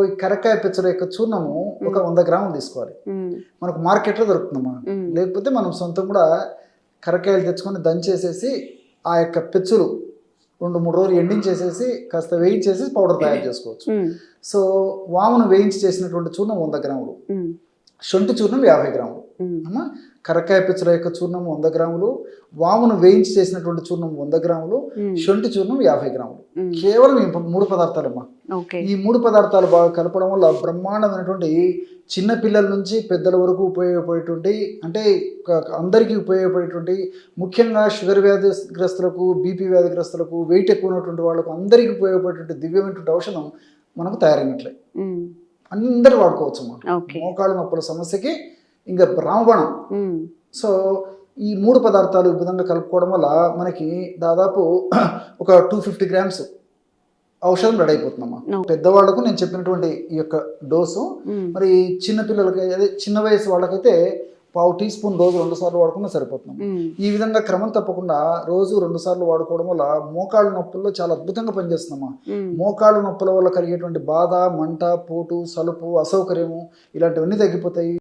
ఈ కరక్కాయ పెచ్చల యొక్క చూర్ణము ఒక 100 గ్రాములు తీసుకోవాలి. మనకు మార్కెట్లో దొరుకుతుందమ్మా. లేకపోతే మనం సొంతం కూడా కరక్కాయలు తెచ్చుకొని దంచేసేసి ఆ యొక్క పెచ్చులు 2-3 రోజులు ఎండించేసేసి కాస్త వేయించేసి పౌడర్ తయారు చేసుకోవచ్చు. సో వామును వేయించి చేసినటువంటి చూర్ణం 100 గ్రాములు, శొంఠి చూర్ణం 50 గ్రాములు అమ్మా. కరక్కాయ పెచ్చల యొక్క చూర్ణం 100 గ్రాములు, వామును వేయించి చేసినటువంటి చూర్ణం 100 గ్రాములు, శొంఠి చూర్ణం 50 గ్రాములు. కేవలం ఈ 3 పదార్థాలమ్మా. ఈ 3 పదార్థాలు బాగా కలపడం వల్ల బ్రహ్మాండమైనటువంటి చిన్న పిల్లల నుంచి పెద్దల వరకు ఉపయోగపడేటువంటి, అంటే అందరికీ ఉపయోగపడేటువంటి, ముఖ్యంగా షుగర్ వ్యాధిగ్రస్తులకు, బీపీ వ్యాధిగ్రస్తులకు, వెయిట్ ఎక్కువ ఉన్నటువంటి వాళ్ళకు అందరికీ ఉపయోగపడేటువంటి దివ్యమైనటువంటి ఔషధం మనకు తయారైనట్లే. అందరూ వాడుకోవచ్చు అమ్మా. మోకాళ్ళ నొప్పుల సమస్యకి ఇంకా రామబాణం. సో ఈ 3 పదార్థాలు ఈ విధంగా కలుపుకోవడం వల్ల మనకి దాదాపు ఒక 250 గ్రామ్స్ ఔషధం రెడీ అయిపోతుందమ్మా. పెద్దవాళ్లకు నేను చెప్పినటువంటి ఈ యొక్క డోసు, మరి చిన్న పిల్లలకి, అదే చిన్న వయసు వాళ్ళకైతే 1/2 టీ స్పూన్ రోజు 2 సార్లు వాడుకున్నా సరిపోతుంది. ఈ విధంగా క్రమం తప్పకుండా రోజు 2 సార్లు వాడుకోవడం వల్ల మోకాళ్ళ నొప్పుల్లో చాలా అద్భుతంగా పనిచేస్తుందమ్మా. మోకాళ్ళ నొప్పుల వల్ల కలిగేటువంటి బాధ, మంట, పోటు, సలుపు, అసౌకర్యము ఇలాంటివన్నీ తగ్గిపోతాయి.